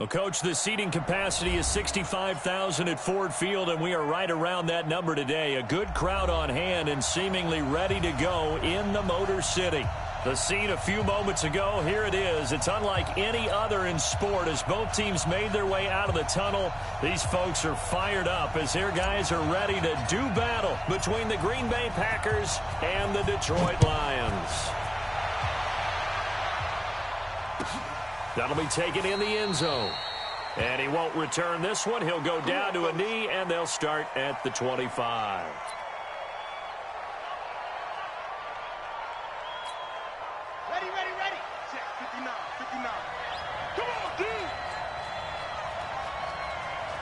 Well, Coach, the seating capacity is 65,000 at Ford Field, and we are right around that number today. A good crowd on hand and seemingly ready to go in the Motor City. The scene a few moments ago, here it is. It's unlike any other in sport as both teams made their way out of the tunnel. These folks are fired up as their guys are ready to do battle between the Green Bay Packers and the Detroit Lions. That'll be taken in the end zone. And he won't return this one. He'll go down to a knee, and they'll start at the 25. Ready. Check, 59. Come on, dude.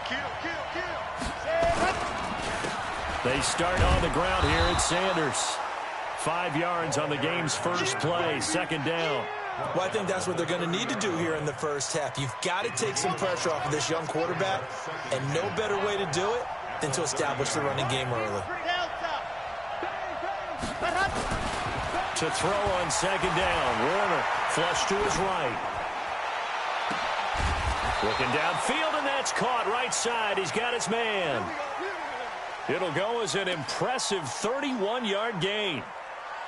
Kill. They start on the ground here at Sanders. 5 yards on the game's first play, second down. Well, I think that's what they're going to need to do here in the first half. You've got to take some pressure off of this young quarterback, and no better way to do it than to establish the running game early. To throw on second down, Warner flush to his right. Looking downfield, and that's caught right side. He's got his man. It'll go as an impressive 31-yard gain.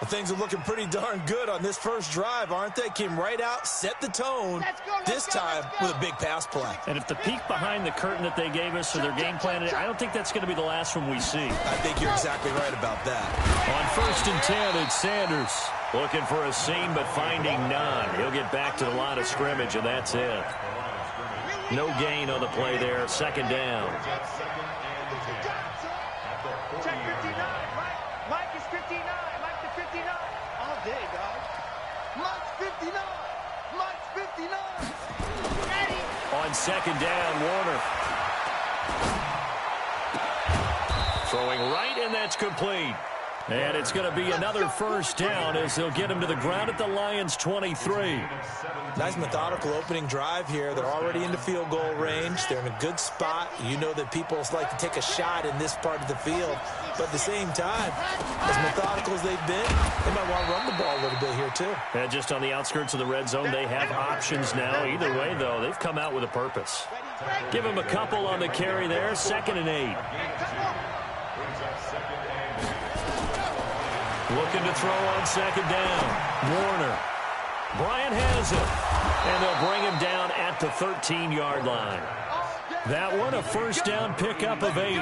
Well, things are looking pretty darn good on this first drive, aren't they? Came right out, set the tone, this time with a big pass play. And if the peek behind the curtain that they gave us for their game plan, I don't think that's going to be the last one we see. I think you're exactly right about that. On 1st and 10, it's Sanders. Looking for a seam, but finding none. He'll get back to the line of scrimmage, and that's it. No gain on the play there, second down. Check 59. Mike is 59. Mike to 59. All day, dog. Mike's 59. Ready. On second down, Warner. Throwing right, and that's complete. And it's going to be another first down as they'll get him to the ground at the Lions' 23. Nice methodical opening drive here. They're already into field goal range. They're in a good spot. You know that people like to take a shot in this part of the field. But at the same time, as methodical as they've been, they might want to run the ball a little bit here too. And just on the outskirts of the red zone, they have options now. Either way, though, they've come out with a purpose. Give him a couple on the carry there, 2nd and 8. Looking to throw on second down. Warner. Bryant has it. And they'll bring him down at the 13-yard line. That one, a first down pickup of 8.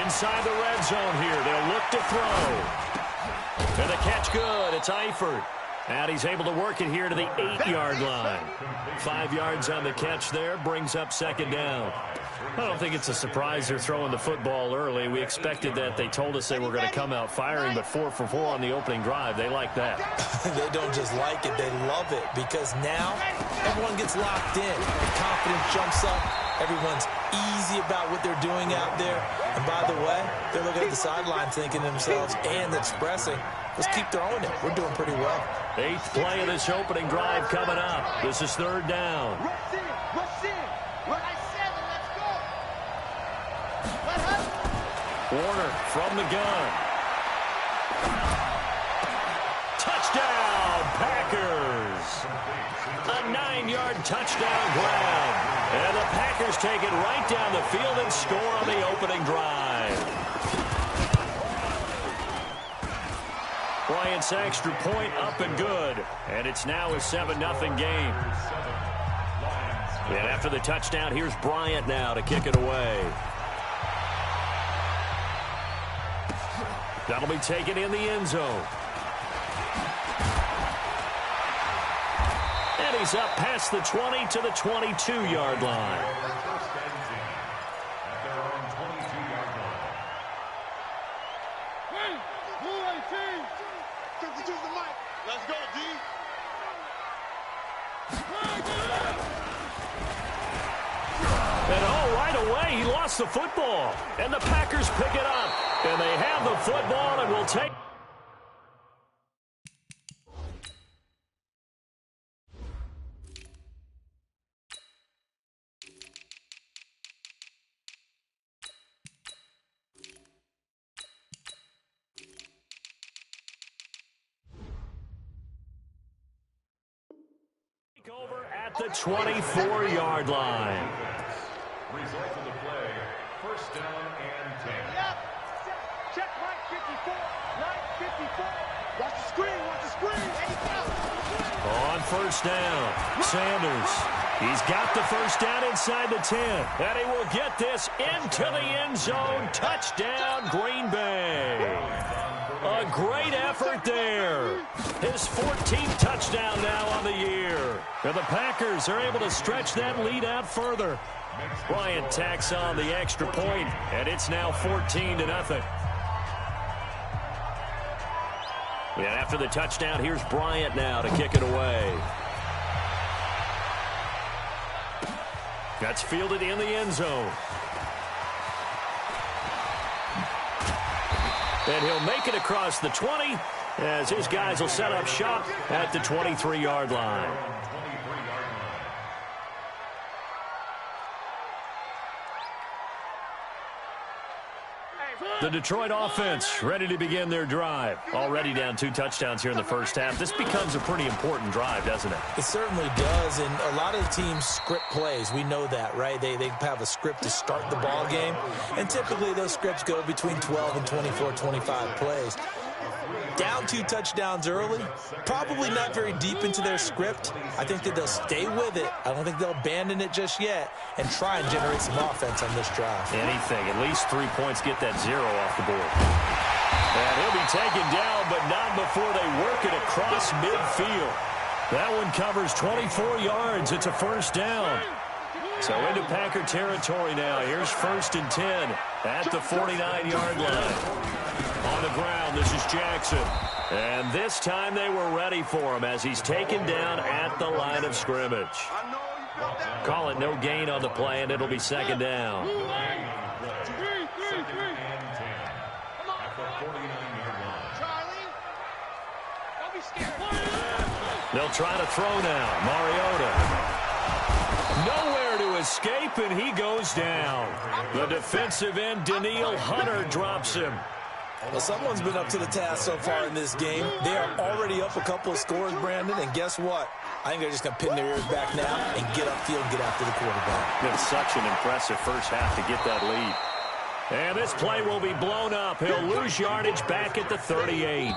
Inside the red zone here. They'll look to throw. And the catch good. It's Eifert. And he's able to work it here to the 8-yard line. 5 yards on the catch there, brings up second down. I don't think it's a surprise they're throwing the football early. We expected that. They told us they were going to come out firing, but 4 for 4 on the opening drive. They like that. They don't just like it, they love it, because now everyone gets locked in. Confidence jumps up. Everyone's easy about what they're doing out there. And by the way, they're looking at the sideline thinking to themselves and expressing, let's keep throwing it. We're doing pretty well. 8th play of this opening drive coming up. This is 3rd down. Rush in. Right 7, let's go. Warner from the gun. Touchdown, Packers. A 9-yard touchdown grab. And the Packers take it right down the field and score on the opening drive. Bryant's extra point up and good. And it's now a 7-0 game. And after the touchdown, here's Bryant now to kick it away. That'll be taken in the end zone. And he's up past the 20 to the 22-yard line. Let's go, D. And right away, he lost the football. And the Packers pick it up. And they have the football and will take... over at the 24-yard line. Result of the play, first down and 10. Yep. Check right 54. Right 54. Watch the screen. Watch the screen. There you go. On first down, Sanders. He's got the first down inside the 10. And he will get this into the end zone. Touchdown, Green Bay. A great effort there. His 14th touchdown now on the year. And the Packers are able to stretch that lead out further. Bryant tacks on the extra point, and it's now 14-0. And after the touchdown, here's Bryant now to kick it away. That's fielded in the end zone. And he'll make it across the 20 as his guys will set up shop at the 23-yard line. The Detroit offense ready to begin their drive. Already down 2 touchdowns here in the first half. This becomes a pretty important drive, doesn't it? It certainly does, and a lot of the teams script plays. We know that, right? They have a script to start the ball game, and typically those scripts go between 12 and 24, 25 plays. Down 2 touchdowns early, probably not very deep into their script. I think that they'll stay with it. I don't think they'll abandon it just yet and try and generate some offense on this drive. Anything. At least 3 points, get that 0 off the board. And he'll be taken down, but not before they work it across midfield. That one covers 24 yards. It's a first down. So into Packer territory now. Here's 1st and 10 at the 49-yard line. On the ground, this is Jackson. And this time they were ready for him as he's taken down at the line of scrimmage. Call it no gain on the play, and it'll be 2nd down. They'll try to throw now. Mariota. Nowhere to escape, and he goes down. The defensive end, Daniil Hunter, drops him. Well, someone's been up to the task so far in this game. They are already up a couple of scores, Brandon, and guess what? I think they're just going to pin their ears back now and get upfield and get after the quarterback. Been such an impressive first half to get that lead. And this play will be blown up. He'll lose yardage back at the 38.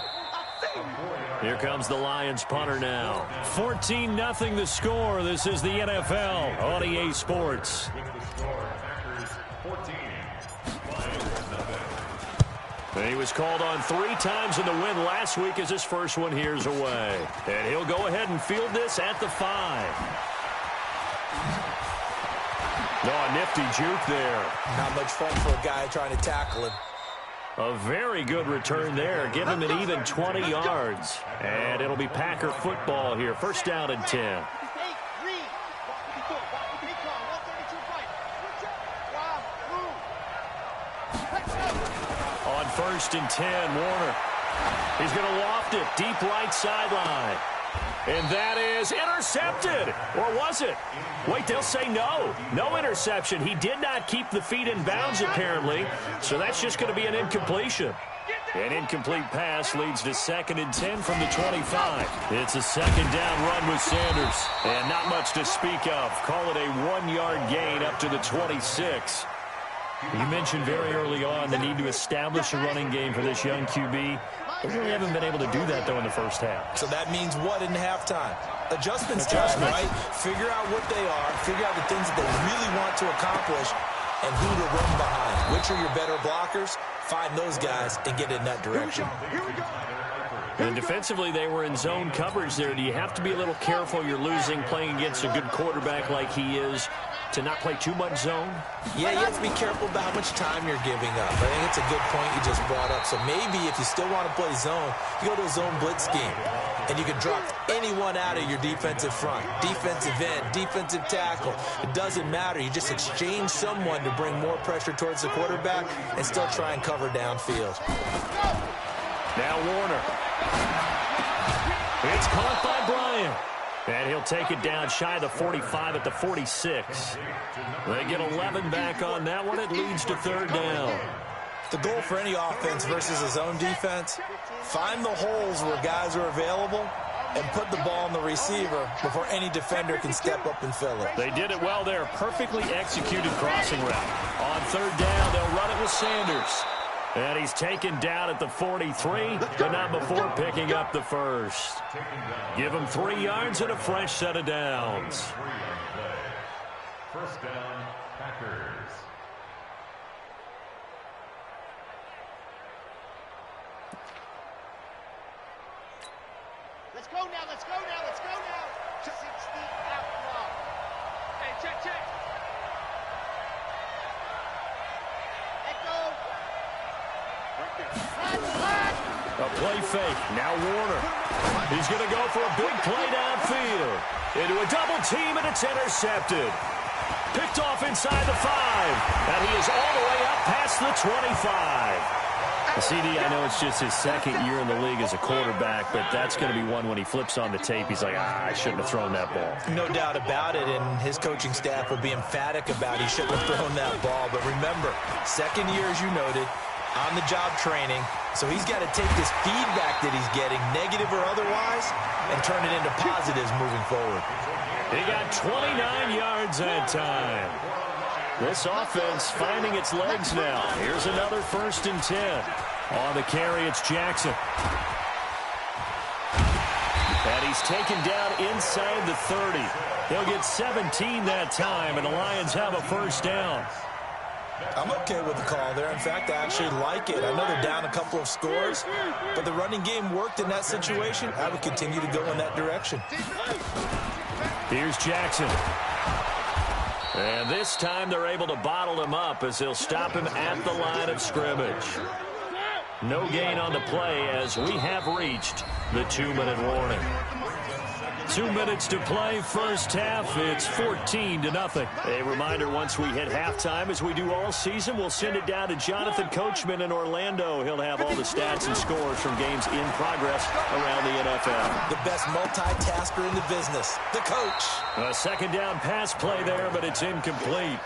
Here comes the Lions punter now. 14-0 the score. This is the NFL on EA Sports. And he was called on 3 times in the win last week as his first one here's away. And he'll go ahead and field this at the 5. Oh, nifty juke there. Not much fun for a guy trying to tackle him. A very good return there. Give him an even 20 yards. And it'll be Packer football here. First down and 10. On 1st and 10, Warner. He's going to loft it deep right sideline. And that is intercepted. Or was it? Wait, they'll say no. No interception. He did not keep the feet in bounds, apparently. So that's just going to be an incompletion. An incomplete pass leads to 2nd and 10 from the 25. It's a 2nd down run with Sanders. And not much to speak of. Call it a 1-yard gain up to the 26. You mentioned very early on the need to establish a running game for this young QB. They really haven't been able to do that, though, in the first half. So that means what in halftime? Adjustments time, right? Figure out what they are, figure out the things that they really want to accomplish, and who to run behind. Which are your better blockers? Find those guys and get in that direction. And defensively, they were in zone coverage there. Do you have to be a little careful you're losing playing against a good quarterback like he is to not play too much zone? Yeah, you have to be careful about how much time you're giving up. I think it's a good point you just brought up. So maybe if you still want to play zone, you go to a zone blitz scheme. And you can drop anyone out of your defensive front. Defensive end, defensive tackle. It doesn't matter. You just exchange someone to bring more pressure towards the quarterback and still try and cover downfield. Now Warner. It's caught by Bryant. And he'll take it down shy of the 45 at the 46. They get 11 back on that one. It leads to 3rd down. The goal for any offense versus a zone defense, find the holes where guys are available and put the ball on the receiver before any defender can step up and fill it. They did it well there. Perfectly executed crossing route. On third down, they'll run it with Sanders. And he's taken down at the 43, but not before picking up the first. Give him 3 yards and a fresh set of downs. First down, Packers. Let's go now, let's go now, let's go now. 60 out low. Hey, check. Let go. A play fake. Now Warner. He's going to go for a big play downfield. Into a double team, and it's intercepted. Picked off inside the 5. And he is all the way up past the 25. CD, I know it's just his second year in the league as a quarterback, but that's going to be one when he flips on the tape. He's like, I shouldn't have thrown that ball. No doubt about it, and his coaching staff will be emphatic about he shouldn't have thrown that ball. But remember, second year, as you noted, on-the-job training, so he's got to take this feedback that he's getting, negative or otherwise, and turn it into positives moving forward. He got 29 yards that time. This offense finding its legs now. Here's another 1st and 10. On the carry, it's Jackson. And he's taken down inside the 30. He'll get 17 that time, and the Lions have a first down. I'm okay with the call there. In fact, I actually like it. I know they're down a couple of scores, but the running game worked in that situation. I would continue to go in that direction. Here's Jackson. And this time they're able to bottle him up as they'll stop him at the line of scrimmage. No gain on the play as we have reached the 2-minute warning. 2 minutes to play, first half. It's 14-0. A reminder, once we hit halftime, as we do all season, we'll send it down to Jonathan Coachman in Orlando. He'll have all the stats and scores from games in progress around the NFL. The best multitasker in the business, the coach. A second down pass play there, but it's incomplete.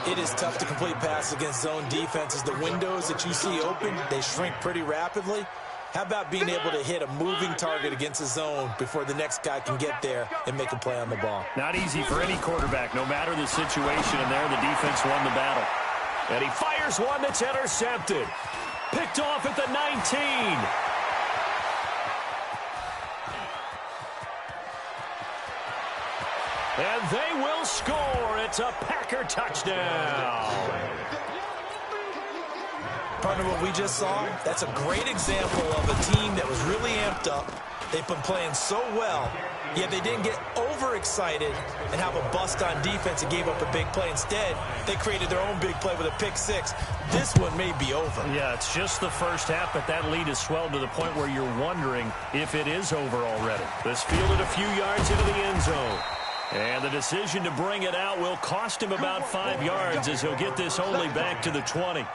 It is tough to complete passes against zone defenses. The windows that you see open, they shrink pretty rapidly. How about being able to hit a moving target against a zone before the next guy can get there and make a play on the ball? Not easy for any quarterback, no matter the situation, and there the defense won the battle. And he fires one that's intercepted. Picked off at the 19. And they will score. It's a Packer touchdown. Partner, what we just saw, that's a great example of a team that was really amped up. They've been playing so well, yet they didn't get overexcited and have a bust on defense and gave up a big play. Instead, they created their own big play with a pick-6. This one may be over. Yeah, it's just the first half, but that lead has swelled to the point where you're wondering if it is over already. This fielded a few yards into the end zone. And the decision to bring it out will cost him about 5 yards as he'll get this only back to the 20.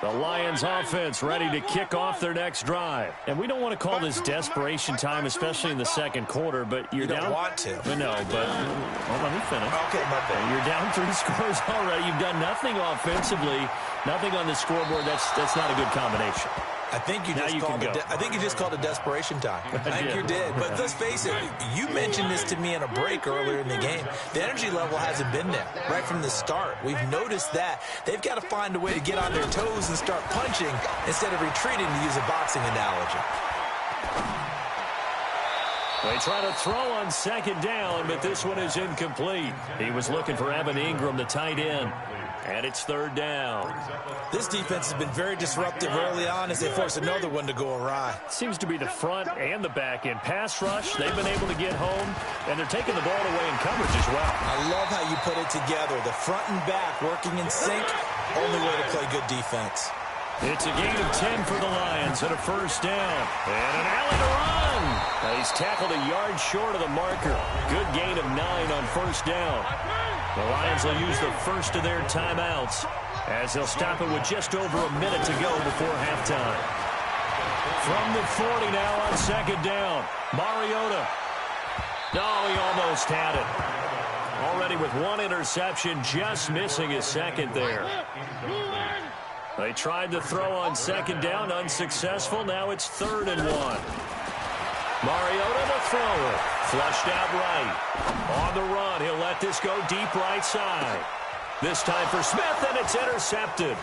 The Lions offense ready to kick off their next drive. And we don't want to call this desperation time, especially in the second quarter, but you're down. You don't want to. No, but well, let me finish. Okay, my bad. You're down 3 scores already. You've done nothing offensively, nothing on the scoreboard. That's not a good combination. I think you just called it desperation time. I think you did. But let's face it, you mentioned this to me in a break earlier in the game. The energy level hasn't been there right from the start. We've noticed that. They've got to find a way to get on their toes and start punching instead of retreating, to use a boxing analogy. They try to throw on second down, but this one is incomplete. He was looking for Evan Ingram, the tight end. And it's third down. This defense has been very disruptive early on as they force another one to go awry. Seems to be the front and the back end. Pass rush, they've been able to get home, and they're taking the ball away in coverage as well. I love how you put it together. The front and back working in sync, only way to play good defense. It's a gain of 10 for the Lions and a first down. And an alley to run. He's tackled a yard short of the marker. Good gain of 9 on first down. The Lions will use the first of their timeouts as they'll stop it with just over a minute to go before halftime. From the 40 now on second down. Mariota. No, he almost had it. Already with one interception, just missing his second there. They tried to throw on second down, unsuccessful. Now it's 3rd and 1. Mariota the thrower, flushed out right. On the run, he'll let this go deep right side. This time for Smith, and it's intercepted.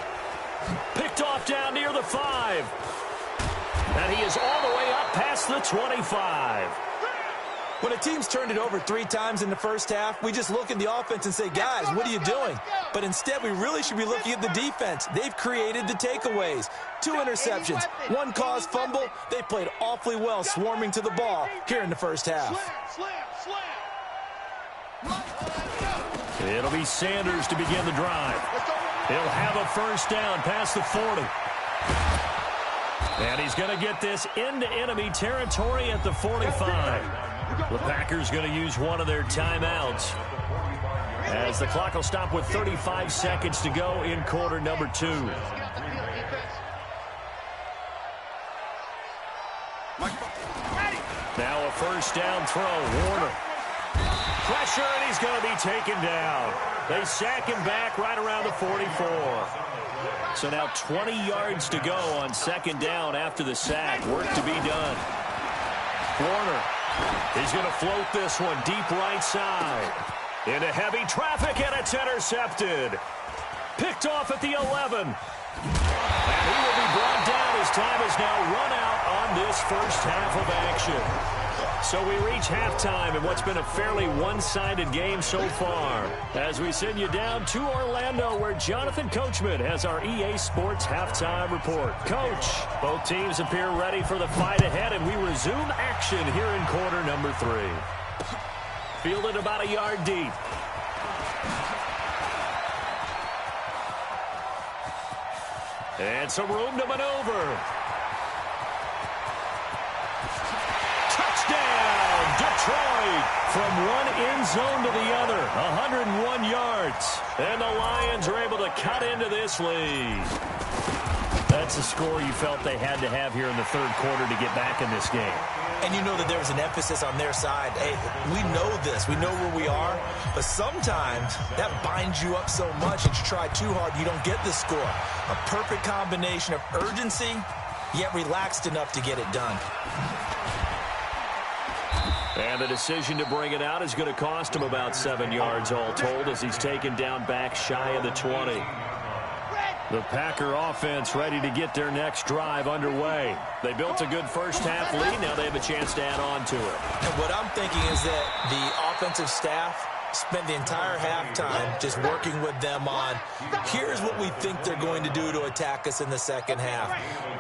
Picked off down near the 5. And he is all the way up past the 25. When a team's turned it over 3 times in the first half, we just look at the offense and say, guys, what are you doing? But instead, we really should be looking at the defense. They've created the takeaways. 2 interceptions, 1 caused fumble. They played awfully well swarming to the ball here in the first half. It'll be Sanders to begin the drive. He'll have a first down past the 40. And he's going to get this into enemy territory at the 45. The Packers going to use one of their timeouts, as the clock will stop with 35 seconds to go in quarter number 2. Now a first down throw. Warner. Pressure, and he's going to be taken down. They sack him back right around the 44. So now 20 yards to go on second down after the sack. Work to be done. Warner. He's going to float this one deep right side. Into heavy traffic, and it's intercepted. Picked off at the 11. And he will be brought down. His time is now run out on this first half of action. So we reach halftime in what's been a fairly one-sided game so far, as we send you down to Orlando, where Jonathan Coachman has our EA Sports halftime report. Coach, both teams appear ready for the fight ahead, and we resume action here in quarter number 3. Fielded about a yard deep. And some room to maneuver. Touchdown, Detroit! From one end zone to the other, 101 yards. And the Lions are able to cut into this lead. That's a score you felt they had to have here in the third quarter to get back in this game. And you know that there was an emphasis on their side. Hey, we know this. We know where we are. But sometimes that binds you up so much that you try too hard, you don't get the score. A perfect combination of urgency, yet relaxed enough to get it done. And the decision to bring it out is going to cost him about 7 yards all told, as he's taken down back shy of the 20. The Packer offense ready to get their next drive underway. They built a good first half lead. Now they have a chance to add on to it. And what I'm thinking is that the offensive staff spent the entire halftime just working with them on, here's what we think they're going to do to attack us in the second half.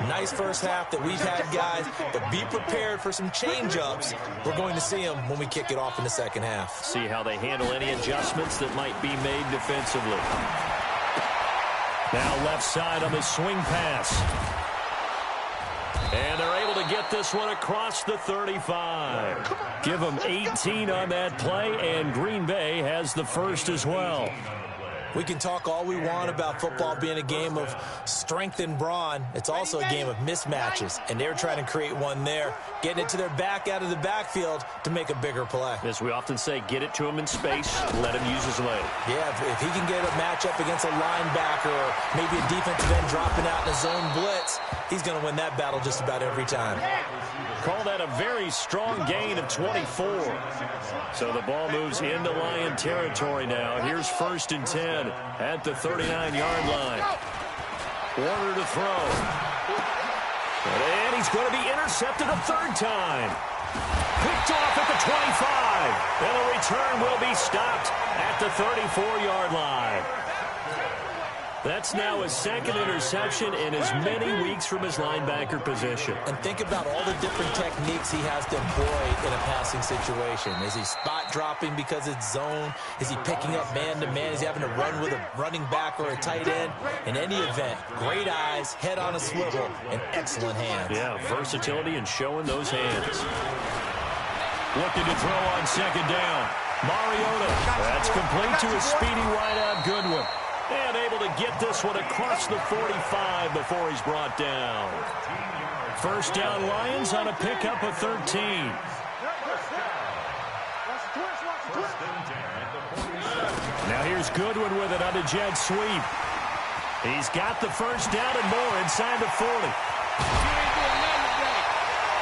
Nice first half that we've had, guys, but be prepared for some change-ups. We're going to see them when we kick it off in the second half. See how they handle any adjustments that might be made defensively. Now left side on the swing pass. And they're able to get this one across the 35. Give them 18 on that play, and Green Bay has the first as well. We can talk all we want about football being a game of strength and brawn. It's also a game of mismatches, and they're trying to create one there, getting it to their back out of the backfield to make a bigger play. As we often say, get it to him in space, let him use his leg. Yeah, if he can get a matchup against a linebacker or maybe a defensive end dropping out in a zone blitz, he's going to win that battle just about every time. Call that a very strong gain of 24. So the ball moves into Lion territory now. Here's 1st and 10 at the 39-yard line. Warner to throw. And he's going to be intercepted a 3rd time. Picked off at the 25. And the return will be stopped at the 34-yard line. That's now his 2nd interception in as many weeks from his linebacker position. And think about all the different techniques he has to employ in a passing situation. Is he spot dropping because it's zone? Is he picking up man-to-man? Is he having to run with a running back or a tight end? In any event, great eyes, head on a swivel, and excellent hands. Yeah, versatility and showing those hands. Looking to throw on 2nd down. Mariota. That's complete to a speedy wideout Goodwin. And able to get this one across the 45 before he's brought down. 1st down Lions on a pickup of 13. Now here's Goodwin with it on a jet sweep. He's got the first down and more inside the 40.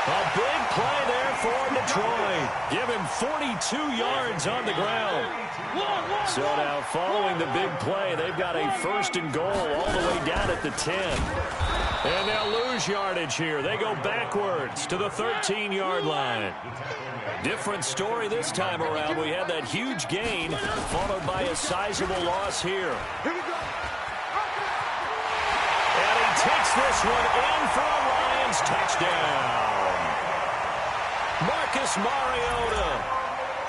A big play there for Detroit. Give him 42 yards on the ground. So now following the big play, they've got a first and goal all the way down at the 10. And they'll lose yardage here. They go backwards to the 13-yard line. Different story this time around. We had that huge gain followed by a sizable loss here. And he takes this one in for a Lions touchdown. Marcus Mariota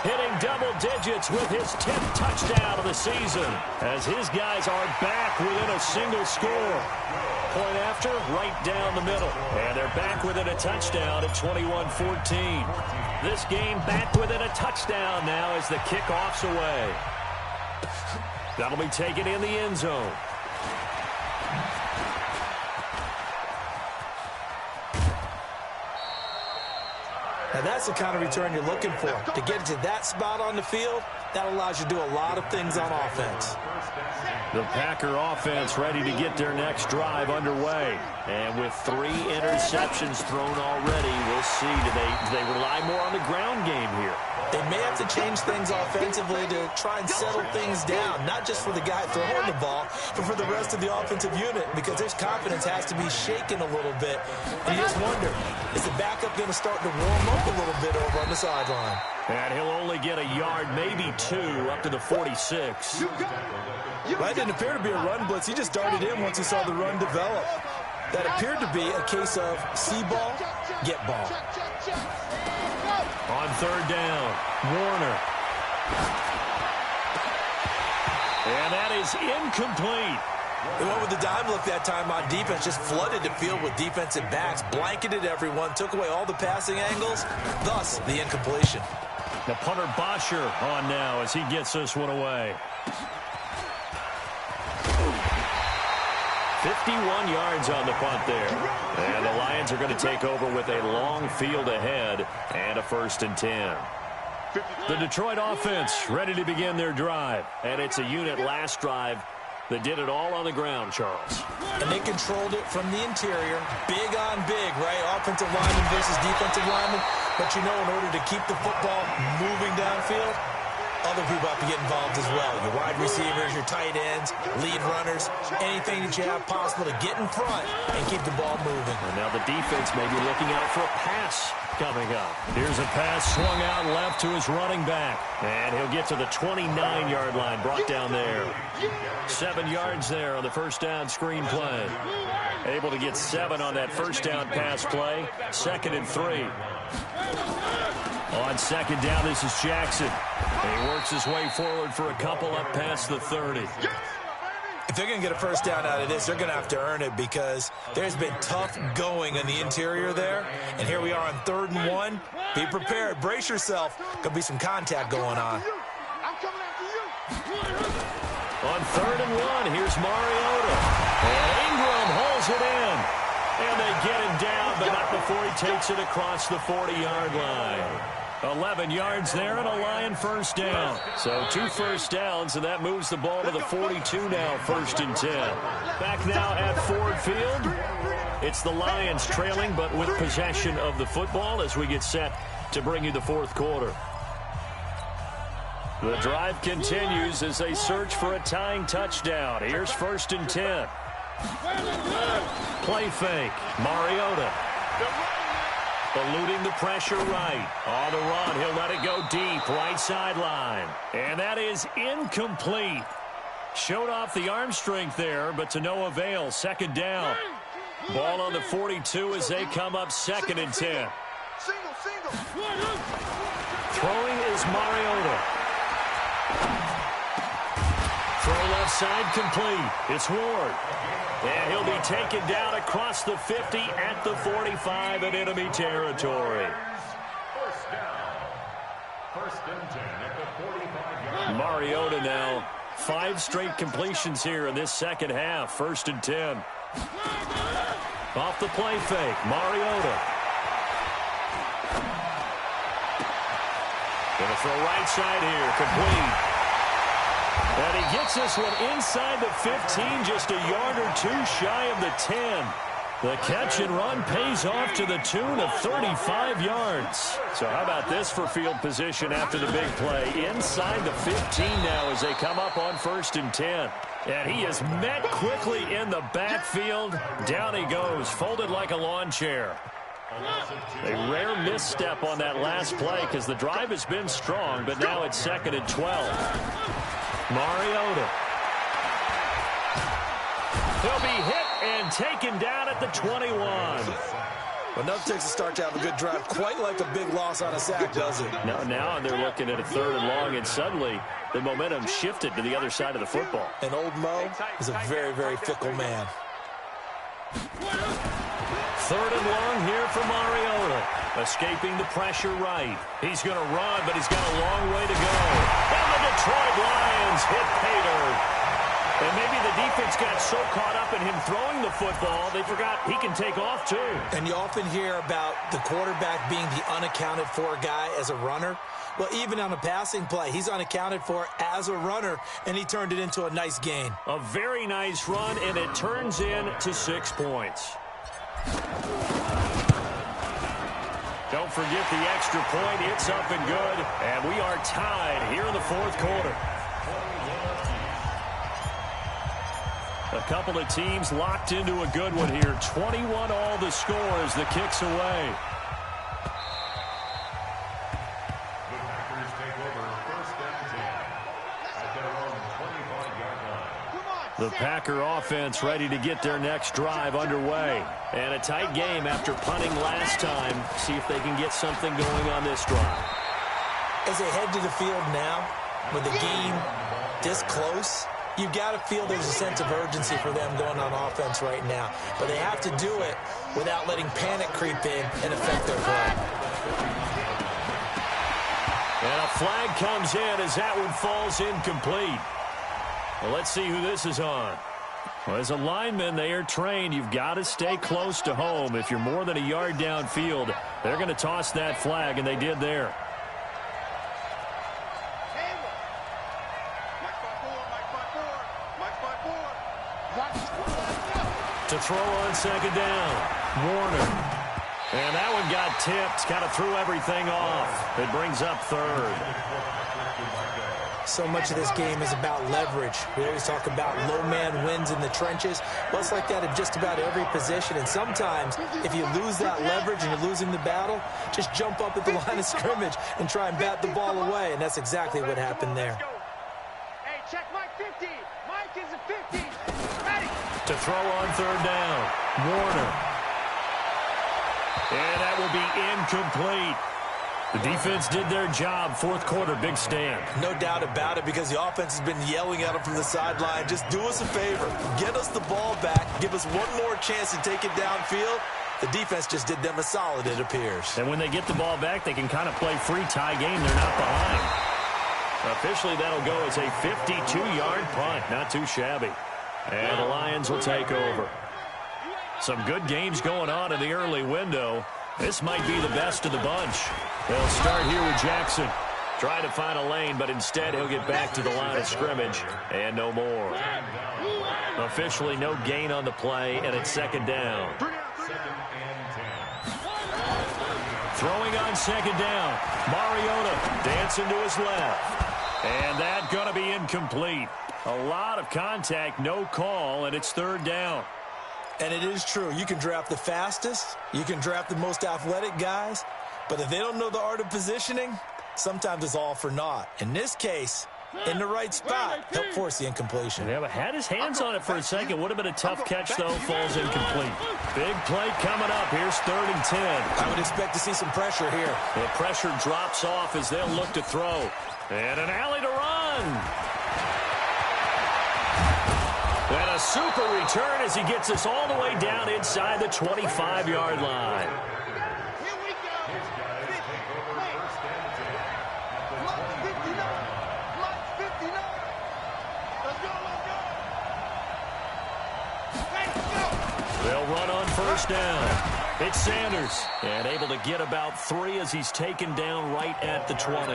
hitting double digits with his 10th touchdown of the season as his guys are back within a single score. Point after, right down the middle. And they're back within a touchdown at 21-14. This game back within a touchdown now as the kickoff's away. That'll be taken in the end zone. Now that's the kind of return you're looking for. To get it to that spot on the field, that allows you to do a lot of things on offense. The Packer offense ready to get their next drive underway. And with 3 interceptions thrown already, we'll see. Do they rely more on the ground game here? They may have to change things offensively to try and settle things down, not just for the guy throwing the ball, but for the rest of the offensive unit, because their confidence has to be shaken a little bit. And you just wonder, is the backup going to start to warm up a little bit over on the sideline? And he'll only get a yard, maybe 2, up to the 46. Well, it didn't appear to be a run blitz. He just darted in once he saw the run develop. That appeared to be a case of see ball, get ball. On 3rd down, Warner. And that is incomplete. They went with the dime look that time on defense, just flooded the field with defensive backs, blanketed everyone, took away all the passing angles, thus the incompletion. The punter Bosher on now as he gets this one away. 51 yards on the punt there. And the Lions are going to take over with a long field ahead and a 1st and 10. The Detroit offense ready to begin their drive. And it's a unit last drive that did it all on the ground, Charles. And they controlled it from the interior. Big on big, right? Offensive lineman versus defensive lineman. But you know, in order to keep the football moving downfield, other people have to get involved as well. Your wide receivers, your tight ends, lead runners, anything that you have possible to get in front and keep the ball moving. And now the defense may be looking out for a pass coming up. Here's a pass swung out left to his running back. And he'll get to the 29-yard line, brought down there. 7 yards there on the first down screen play. Able to get 7 on that first down pass play. 2nd and 3. On 2nd down, this is Jackson. He works his way forward for a couple up past the 30. If they're going to get a first down out of this, they're going to have to earn it because there's been tough going in the interior there. And here we are on 3rd and 1. Be prepared. Brace yourself. Going to be some contact going on. I'm coming after you. On 3rd and 1, here's Mariota. And Ingram holds it in. And they get him down, but not before he takes it across the 40-yard line. 11 yards there and a Lion first down. So 2 first downs, and that moves the ball to the 42 now, 1st and 10. Back now at Ford Field. It's the Lions trailing, but with possession of the football as we get set to bring you the 4th quarter. The drive continues as they search for a tying touchdown. Here's 1st and 10. Play fake. Mariota. Eluding the pressure right. On the run, he'll let it go deep. Right sideline. And that is incomplete. Showed off the arm strength there, but to no avail. 2nd down. Ball on the 42 as they come up 2nd and 10. Throwing is Mariota. Throw left side complete. It's Ward. And he'll be taken down across the 50 at the 45 in enemy territory. First down. 1st and 10 at the 45-yard line. Mariota now 5 straight completions here in this second half. 1st and 10. Off the play fake. Mariota. Gonna throw right side here. Complete. And he gets this one inside the 15, just a yard or two shy of the 10. The catch and run pays off to the tune of 35 yards. So how about this for field position after the big play? Inside the 15 now as they come up on 1st and 10. And he is met quickly in the backfield. Down he goes, folded like a lawn chair. A rare misstep on that last play because the drive has been strong, but now it's 2nd and 12. Mariota. He'll be hit and taken down at the 21. Well, nothing takes a start to have a good drive quite like a big loss on a sack, does it? No, now they're looking at a 3rd and long, and suddenly the momentum shifted to the other side of the football. And old Mo is a very, very fickle man. 3rd and long here for Mariota. Escaping the pressure right. He's going to run, but he's got a long way to go. And the Detroit Lions hit pay dirt. And maybe the defense got so caught up in him throwing the football, they forgot he can take off too. And you often hear about the quarterback being the unaccounted for guy as a runner. Well, even on a passing play, he's unaccounted for as a runner, and he turned it into a nice gain. A very nice run, and it turns into 6 points. Don't forget the extra point. It's up and good, and we are tied here in the 4th quarter. A couple of teams locked into a good one here. 21 all the score as the kick's away. The Packers take over 1st and 10 at their own 25-yard line. The Packer offense ready to get their next drive underway. And a tight game after punting last time. See if they can get something going on this drive. As they head to the field now, with the game this close, you've got to feel there's a sense of urgency for them going on offense right now. But they have to do it without letting panic creep in and affect their play. And a flag comes in as that one falls incomplete. Well, let's see who this is on. Well, as a lineman, they are trained. You've got to stay close to home. If you're more than a yard downfield, they're going to toss that flag, and they did there. To throw on 2nd down, Warner. And that one got tipped, kind of threw everything off. It brings up 3rd. So much of this game is about leverage. We always talk about low man wins in the trenches. Well, it's like that in just about every position. And sometimes, if you lose that leverage and you're losing the battle, just jump up at the line of scrimmage and try and bat the ball away. And that's exactly what happened there. Hey, check Mike 50. Mike is a 50. Ready. To throw on 3rd down, Warner. And that will be incomplete. The defense did their job. 4th quarter, big stand. No doubt about it, because the offense has been yelling at them from the sideline. Just do us a favor. Get us the ball back. Give us one more chance to take it downfield. The defense just did them a solid, it appears. And when they get the ball back, they can kind of play free tie game. They're not behind. Officially, that'll go as a 52-yard punt. Not too shabby. And the Lions will take over. Some good games going on in the early window. This might be the best of the bunch. They'll start here with Jackson. Try to find a lane, but instead he'll get back to the line of scrimmage. And no more. Officially no gain on the play, and it's 2nd down. Throwing on 2nd down. Mariota dancing to his left. And that's going to be incomplete. A lot of contact, no call, and it's 3rd down. And it is true. You can draft the fastest. You can draft the most athletic guys. But if they don't know the art of positioning, sometimes it's all for naught. In this case, in the right spot, help force the incompletion. Yeah, but had his hands on it for a second. Would have been a tough catch, though. Falls incomplete. Big play coming up. Here's 3rd and 10. I would expect to see some pressure here. The pressure drops off as they'll look to throw. And an alley to run. And a super return as he gets us all the way down inside the 25-yard line. Here we go. Let's go. They'll run on 1st down. It's Sanders, and able to get about 3 as he's taken down right at the 20.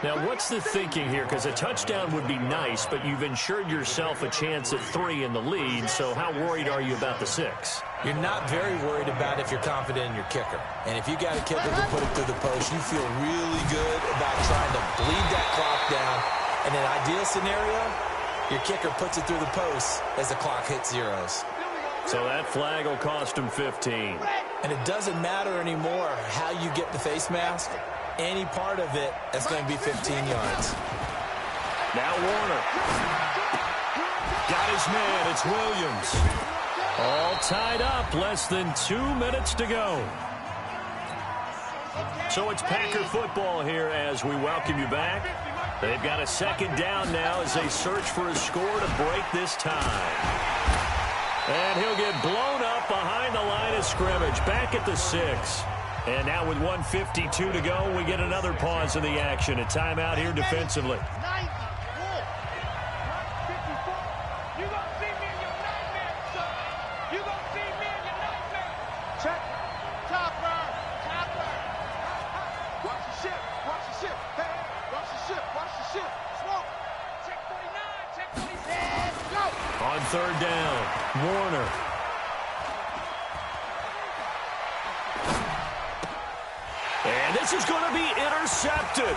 Now, what's the thinking here? Because a touchdown would be nice, but you've ensured yourself a chance at 3 in the lead, so how worried are you about the 6? You're not very worried about if you're confident in your kicker. And if you got a kicker who put it through the post, you feel really good about trying to bleed that clock down. In an ideal scenario, your kicker puts it through the post as the clock hits zeros. So that flag will cost him 15. And it doesn't matter anymore how you get the face mask. Any part of it, that's going to be 15 yards. Now Warner. Got his man. It's Williams. All tied up. Less than 2 minutes to go. So it's Packer football here as we welcome you back. They've got a second down now as they search for a score to break this tie. And he'll get blown up behind the line of scrimmage, back at the 6. And now with 1:52 to go, we get another pause in the action. A timeout here defensively. On third down, Warner. And this is going to be intercepted.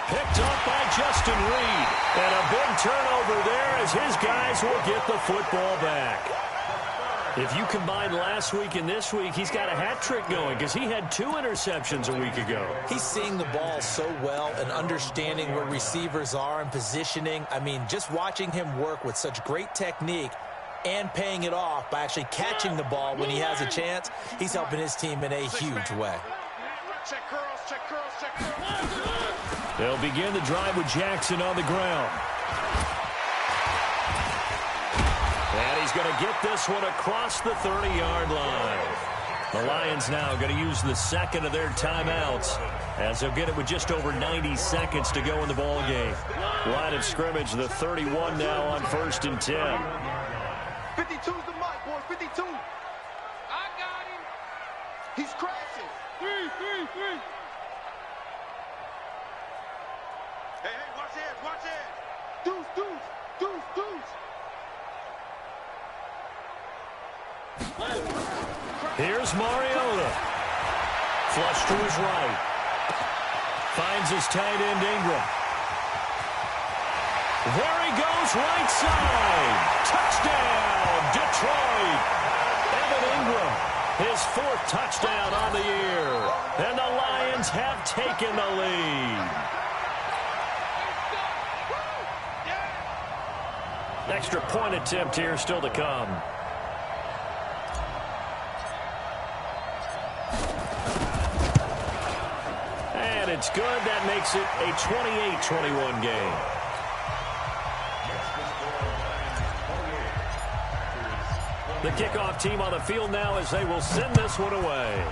Picked up by Justin Reed. And a big turnover there as his guys will get the football back. If you combine last week and this week, he's got a hat trick going because he had 2 interceptions a week ago. He's seeing the ball so well and understanding where receivers are and positioning. I mean, just watching him work with such great technique and paying it off by actually catching the ball when he has a chance, he's helping his team in a huge way. Check curls, check curls, check curls. They'll begin the drive with Jackson on the ground. And he's going to get this one across the 30-yard line. The Lions now going to use the second of their timeouts as they'll get it with just over 90 seconds to go in the ball game. Line of scrimmage, the 31 now on 1st and 10. 52's the mic, boys, 52. I got him. He's crashing. 3. Hey, watch it, watch it. Deuce. Here's Mariota. Flush to his right. Finds his tight end Ingram. There he goes, right side. Touchdown, Detroit. Evan Ingram, his 4th touchdown on the year. And the Lions have taken the lead. Extra point attempt here still to come. And it's good. That makes it a 28-21 game. The kickoff team on the field now as they will send this one away.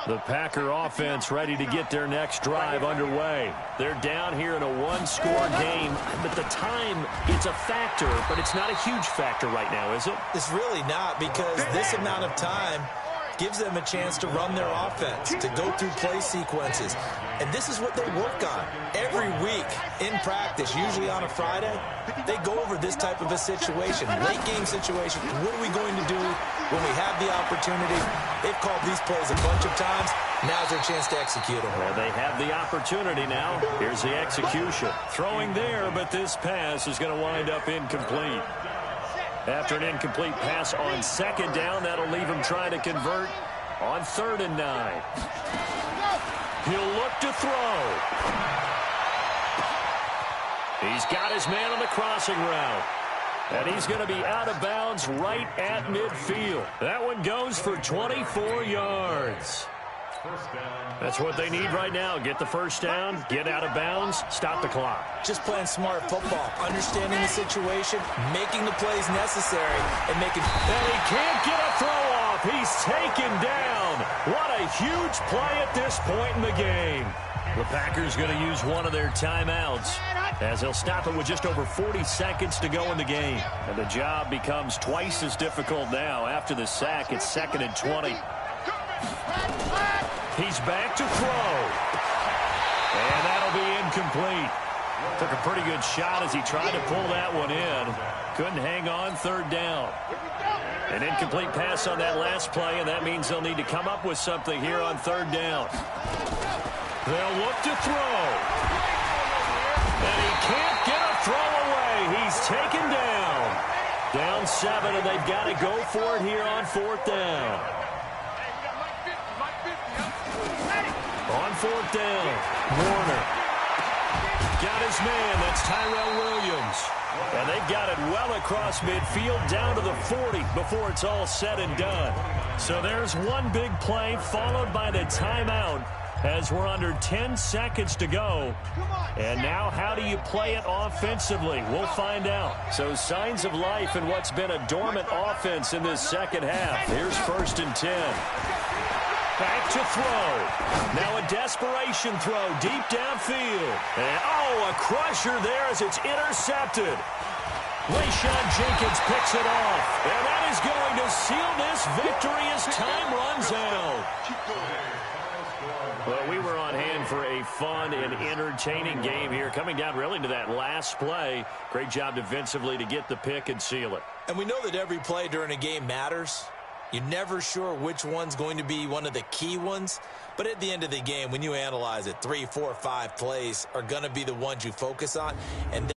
The Packer offense ready to get their next drive underway. They're down here in a 1-score game, but the time, it's a factor, but it's not a huge factor right now, is it? It's really not, because this amount of time gives them a chance to run their offense, to go through play sequences. And this is what they work on every week in practice, usually on a Friday. They go over this type of a situation, late game situation. What are we going to do when we have the opportunity? They've called these plays a bunch of times. Now's their chance to execute them. Well, they have the opportunity now. Here's the execution. Throwing there, but this pass is going to wind up incomplete. After an incomplete pass on 2nd down, that'll leave him trying to convert on 3rd and 9. He'll look to throw. He's got his man on the crossing route. And he's going to be out of bounds right at midfield. That one goes for 24 yards. That's what they need right now. Get the first down, get out of bounds, stop the clock. Just playing smart football, understanding the situation, making the plays necessary, and making... And he can't get a throw off. He's taken down. down. What a huge play at this point in the game. The Packers going to use one of their timeouts as they'll stop it with just over 40 seconds to go in the game. And the job becomes twice as difficult now. After the sack, it's 2nd and 20. He's back to throw. And that'll be incomplete. Took a pretty good shot as he tried to pull that one in. Couldn't hang on, 3rd down. An incomplete pass on that last play, and that means they'll need to come up with something here on 3rd down. They'll look to throw. And he can't get a throw away. He's taken down. Down 7, and they've got to go for it here on 4th down. On 4th down, Warner. Got his man. That's Tyrell Williams. And they've got it well across midfield down to the 40 before it's all said and done. So there's one big play followed by the timeout as we're under 10 seconds to go. And now how do you play it offensively? We'll find out. So signs of life in what's been a dormant offense in this second half. Here's 1st and 10. Back to throw. Now a desperation throw deep downfield. And, a crusher there as it's intercepted. Rayshawn Jenkins picks it off. And that is going to seal this victory as time runs out. Well, we were on hand for a fun and entertaining game here. Coming down really to that last play. Great job defensively to get the pick and seal it. And we know that every play during a game matters. You're never sure which one's going to be one of the key ones. But at the end of the game, when you analyze it, 3, 4, 5 plays are going to be the ones you focus on. And